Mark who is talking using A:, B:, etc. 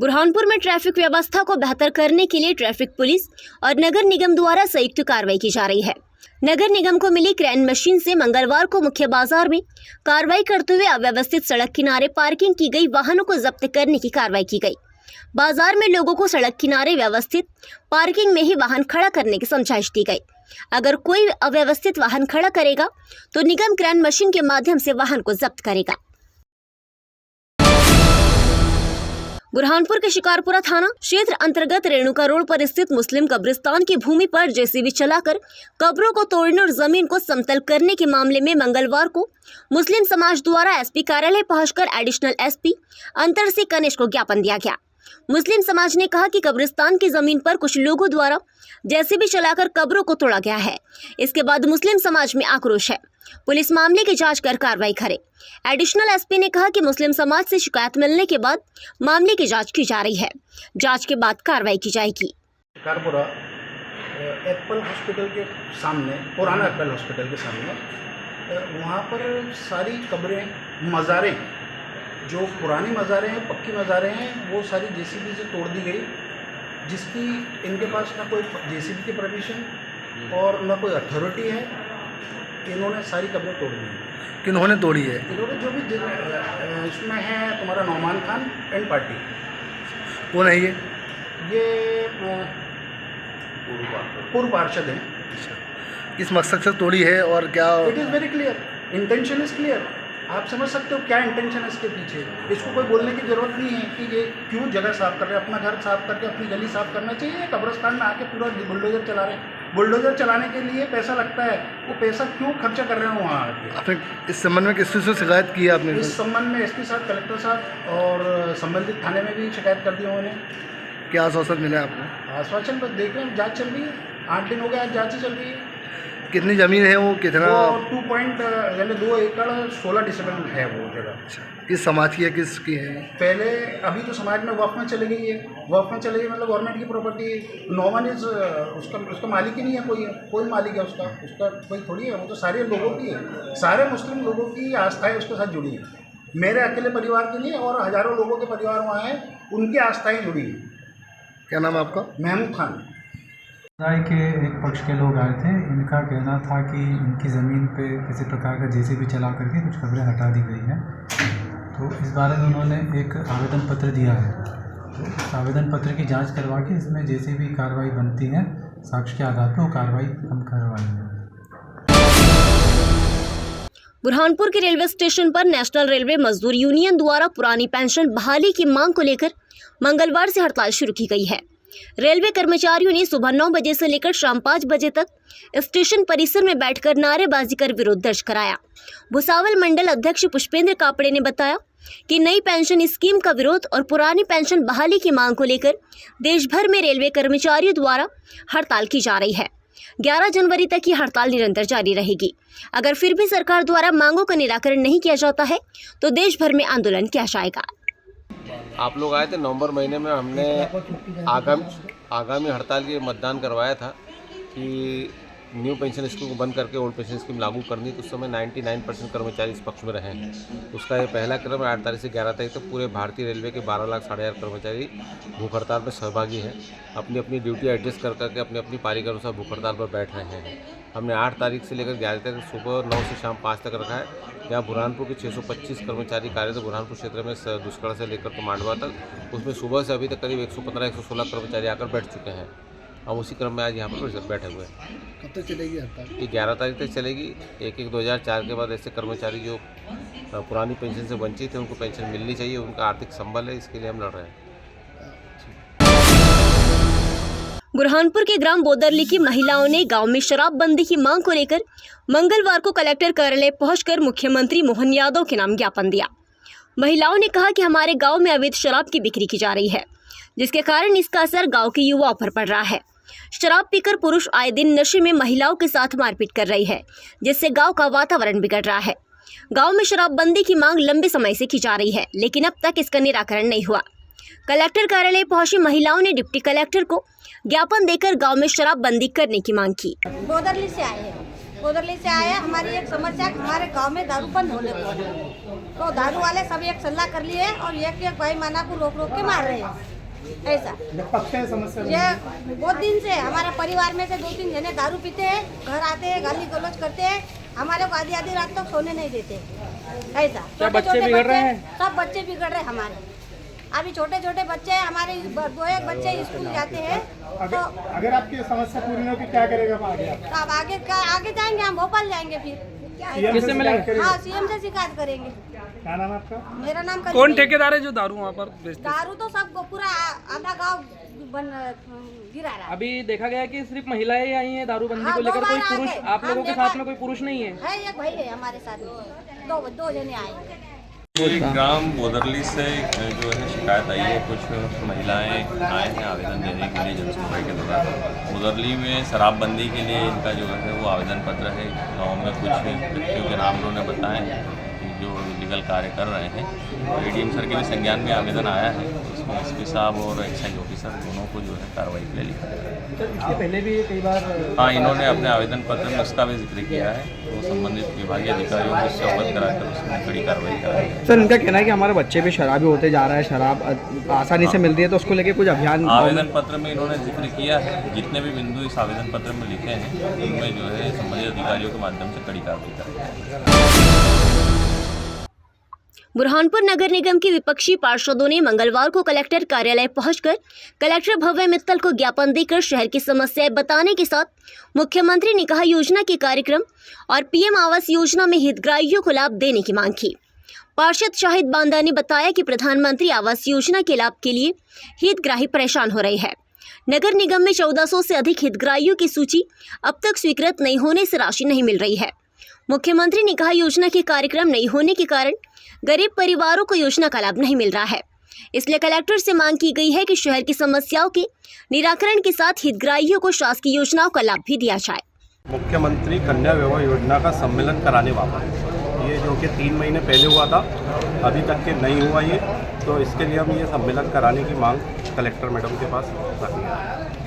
A: बुरहानपुर में ट्रैफिक व्यवस्था को बेहतर करने के लिए ट्रैफिक पुलिस और नगर निगम द्वारा संयुक्त कार्रवाई की जा रही है। नगर निगम को मिली क्रेन मशीन से मंगलवार को मुख्य बाजार में कार्रवाई करते हुए अव्यवस्थित सड़क किनारे पार्किंग की गई वाहनों को जब्त करने की कार्रवाई की गई। बाजार में लोगों को सड़क किनारे व्यवस्थित पार्किंग में ही वाहन खड़ा करने की समझाइश दी गई। अगर कोई अव्यवस्थित वाहन खड़ा करेगा तो निगम क्रेन मशीन के माध्यम से वाहन को जब्त करेगा। बुरहानपुर के शिकारपुरा थाना क्षेत्र अंतर्गत रेणुका रोड पर स्थित मुस्लिम कब्रिस्तान की भूमि पर जेसीबी चलाकर कब्रों को तोड़ने और जमीन को समतल करने के मामले में मंगलवार को मुस्लिम समाज द्वारा एसपी कार्यालय पहुंचकर एडिशनल एसपी अंतर सिंह कनिष्क को ज्ञापन दिया गया। मुस्लिम समाज ने कहा कि कब्रिस्तान की जमीन पर कुछ लोगों द्वारा जेसीबी चलाकर कब्रों को तोड़ा गया है। इसके बाद मुस्लिम समाज में आक्रोश है। पुलिस मामले की जांच कर कार्रवाई करे। एडिशनल एसपी ने कहा कि मुस्लिम समाज से शिकायत मिलने के बाद मामले की जांच की जा रही है। जांच के बाद कार्रवाई की जाएगी।
B: शिकारपुरा एप्पल हॉस्पिटल के सामने, पुराना एप्पल हॉस्पिटल के सामने, वहाँ पर सारी कब्रें, मज़ारें, जो पुरानी मज़ारें हैं, पक्की मज़ारें हैं, वो सारी जेसीबी से तोड़ दी गई, जिसकी इनके पास ना कोई जेसीबी की परमिशन और ना कोई अथॉरिटी है। इन्होंने सारी कब्रें तोड़ दी।
C: किन्होंने तोड़ी है?
B: इन्होंने जो भी इसमें है तुम्हारा नौमान खान एंड पार्टी।
C: कौन है ये?
B: पूर्व पार्षद हैं।
C: किस मकसद से तोड़ी है और क्या?
B: It is very clear, intention is clear. आप समझ सकते हो क्या इंटेंशन है इसके पीछे। इसको कोई बोलने की ज़रूरत नहीं है कि ये क्यों जगह साफ़ कर रहे हैं। अपना घर साफ़ करके अपनी गली साफ़ करना चाहिए। कब्रिस्तान में आके पूरा बुलडोजर चला रहे हैं। बुलडोजर चलाने के लिए पैसा लगता है, वो पैसा क्यों खर्चा कर रहे हैं वहाँ आके?
C: आपने इस संबंध में किस से शिकायत की है आपने?
B: इस संबंध में एसपी साहब, कलेक्टर साहब और संबंधित थाने में भी शिकायत कर दी उन्होंने।
C: क्या आश्वासन मिला आपको?
B: आश्वासन पर देख रहे हैं, जाँच चल रही है। 8 दिन हो गए आज जाँच चल रही है।
C: कितनी ज़मीन है वो? कितना?
B: वो 2 एकड़ 16 डिसमिल है वो जगह।
C: अच्छा, किस समाज की है, किसकी है?
B: पहले अभी तो समाज में वक्फ में चली गई है। वक्फ में चली गई मतलब गवर्नमेंट की प्रॉपर्टी। नो वन इज उसका मालिक ही नहीं है। कोई मालिक है उसका कोई थोड़ी है। वो तो सारे लोगों की है। सारे मुस्लिम लोगों की आस्थाएं उसके साथ जुड़ी है। मेरे अकेले परिवार की नहीं, और हज़ारों लोगों के परिवार वहाँ हैं, उनकी आस्थाएँ जुड़ी हैं।
C: क्या नाम है आपका?
B: महमूद खान।
D: समुदाय के एक पक्ष के लोग आए थे। इनका कहना था कि इनकी ज़मीन पे किसी प्रकार का जेसीबी चला करके कुछ कब्रें हटा दी गई हैं। तो इस बारे में उन्होंने एक आवेदन पत्र दिया है। तो इस आवेदन पत्र की जांच करवा के इसमें जेसीबी कार्रवाई बनती है, साक्ष्य के आधार पर वो कार्रवाई हम करवाएंगे।
A: बुरहानपुर के रेलवे स्टेशन पर नेशनल रेलवे मजदूर यूनियन द्वारा पुरानी पेंशन बहाली की मांग को लेकर मंगलवार से हड़ताल शुरू की गई है। रेलवे कर्मचारियों ने सुबह 9 बजे से लेकर शाम 5 बजे तक स्टेशन परिसर में बैठकर नारेबाजी कर विरोध दर्ज कराया। भुसावल मंडल अध्यक्ष पुष्पेंद्र कापड़े ने बताया कि नई पेंशन स्कीम का विरोध और पुरानी पेंशन बहाली की मांग को लेकर देश भर में रेलवे कर्मचारियों द्वारा हड़ताल की जा रही है। 11 जनवरी तक ये हड़ताल निरंतर जारी रहेगी। अगर फिर भी सरकार द्वारा मांगों का निराकरण नहीं किया जाता है तो देश भर में आंदोलन किया जाएगा।
E: आप लोग आए थे नवंबर महीने में, हमने आगामी हड़ताल के मतदान करवाया था कि न्यू पेंशन स्कीम को बंद करके ओल्ड पेंशन स्कीम लागू करनी। तो उस समय 99% कर्मचारी इस पक्ष में रहे हैं। उसका ये पहला क्रम है। 8 तारीख से 11 तारीख तक पूरे भारतीय रेलवे के 12,60,000 कर्मचारी भूख हड़ताल में सहभागी हैं। अपनी अपनी ड्यूटी एडजस्ट कर करके अपनी अपनी पारी के अनुसार भूख हड़ताल पर बैठ रहे हैं। हमने 8 तारीख से लेकर 11 तक सुबह 9 से शाम 5 तक रखा है। यहाँ बुरहानपुर के 625 कर्मचारी कार्यरत बुरहानपुर क्षेत्र में दुष्कड़ से लेकर तो मांडवा तक, उसमें सुबह से अभी तक करीब 115-116 कर्मचारी आकर बैठ चुके हैं। हम उसी क्रम में आज यहाँ पर बैठे हुए हैं।
C: कब तक चलेगी हड़ताल? ये
E: 11 तारीख तक चलेगी। 1/1/2004 के बाद ऐसे कर्मचारी जो पुरानी पेंशन से वंचित हैं उनको पेंशन मिलनी चाहिए। उनका आर्थिक संबल है, इसके लिए हम लड़ रहे हैं।
A: बुरहानपुर के ग्राम बोदरली की महिलाओं ने गांव में शराबबंदी की मांग को लेकर मंगलवार को कलेक्टर कार्यालय पहुंचकर मुख्यमंत्री मोहन यादव के नाम ज्ञापन दिया। महिलाओं ने कहा कि हमारे गांव में अवैध शराब की बिक्री की जा रही है, जिसके कारण इसका असर गांव के युवाओं पर पड़ रहा है। शराब पीकर पुरुष आए दिन नशे में महिलाओं के साथ मारपीट कर रही है, जिससे गांव का वातावरण बिगड़ रहा है। गांव में शराबबंदी की मांग लंबे समय से की जा रही है, लेकिन अब तक इसका निराकरण नहीं हुआ। कलेक्टर कार्यालय पहुंची महिलाओं ने डिप्टी कलेक्टर को ज्ञापन देकर गांव में शराबबंदी करने की मांग की।
F: बोदरली से आए हैं। गोदरली से आए। हमारी एक समस्या, हमारे गांव में दारू बंद होने को है, तो दारू वाले सब एक सलाह कर लिए और एक भाई माना को रोक रोक के मार रहे हैं। ऐसा समस्या ये बहुत दिन से हमारे परिवार में से 2-3 जने दारू पीते हैं, घर आते हैं, गाली गलौज करते हैं, हमारे को आधी रात तक सोने नहीं देते। ऐसा बच्चे बिगड़ रहे हैं, सब बच्चे बिगड़ रहे हैं हमारे। अभी छोटे बच्चे हमारे 2-1 बच्चे स्कूल जाते हैं। तो
G: अगर आपकी समस्या पूरी नहीं होगी क्या करेगा आगे?
F: तो अब आगे जाएंगे, हम भोपाल जाएंगे फिर।
G: किससे मिलेंगे?
F: हाँ, सीएम से शिकायत करेंगे।
G: क्या नाम है आपका?
F: मेरा नाम
H: कौन ठेकेदार है जो दारू वहाँ पर बेचते हैं?
F: दारू तो सब पूरा आधा गांव गिरा रहा है।
H: अभी देखा गया कि सिर्फ महिलाएं ही आई हैं दारूबंदी
F: हाँ,
H: को लेकर,
F: 2
H: कोई
F: बार
H: पुरुष
F: आ गए।
H: आप लोगों के
F: हम
H: साथ में कोई पुरुष नहीं है?
F: है एक भाई है हमारे साथ में, 2 जने आए।
I: ग्राम बोदरली से जो है शिकायत आई है, कुछ महिलाएं आए हैं आवेदन देने के लिए जनसुनवाई के दौरान। बोदरली में शराबबंदी के लिए इनका जो है वो आवेदन पत्र है। गाँव में कुछ व्यक्तियों के नाम उन्होंने बताए हैं जो लीगल कार्य कर रहे हैं। तो एडीएम सर के भी संज्ञान में आवेदन आया है, उसमें एसपी साहब और एक्साइज ऑफिसर दोनों को जो है कार्रवाई के लिए लिखा गया है।
H: इसके पहले भी कई बार
I: हाँ, इन्होंने अपने आवेदन पत्र में उसका भी जिक्र किया है, तो संबंधित विभागीय अधिकारियों को इससे अवगत कराकर उसमें कड़ी कार्रवाई कराई।
J: सर, इनका कहना है कि हमारे बच्चे भी शराबी होते जा रहा है, शराब आसानी से मिलती है, तो उसको लेके कुछ अभियान
I: आवेदन पत्र में इन्होंने जिक्र किया है। जितने भी बिंदु इस आवेदन पत्र में लिखे हैं उनमें जो है संबंधित अधिकारियों के माध्यम से कड़ी कार्रवाई कराई।
A: बुरहानपुर नगर निगम के विपक्षी पार्षदों ने मंगलवार को कलेक्टर कार्यालय पहुंचकर कलेक्टर भव्य मित्तल को ज्ञापन देकर शहर की समस्याएं बताने के साथ मुख्यमंत्री निकाह योजना के कार्यक्रम और पीएम आवास योजना में हितग्राहियों को लाभ देने की मांग की। पार्षद शाहिद बांदा ने बताया कि प्रधानमंत्री आवास योजना के लाभ के लिए हितग्राही परेशान हो रहे हैं। नगर निगम में 1400 से अधिक हितग्राहियों की सूची अब तक स्वीकृत नहीं होने से राशि नहीं मिल रही है। मुख्यमंत्री निकाह योजना के कार्यक्रम नहीं होने के कारण गरीब परिवारों को योजना का लाभ नहीं मिल रहा है। इसलिए कलेक्टर से मांग की गई है कि शहर की समस्याओं के निराकरण के साथ हितग्राहियों को शासकीय योजनाओं का लाभ भी दिया जाए।
K: मुख्यमंत्री कन्या विवाह योजना का सम्मेलन कराने वाला ये जो कि 3 महीने पहले हुआ था, अभी तक के नहीं हुआ ये, तो इसके लिए हम ये सम्मेलन कराने की मांग कलेक्टर मैडम के पास रखी है।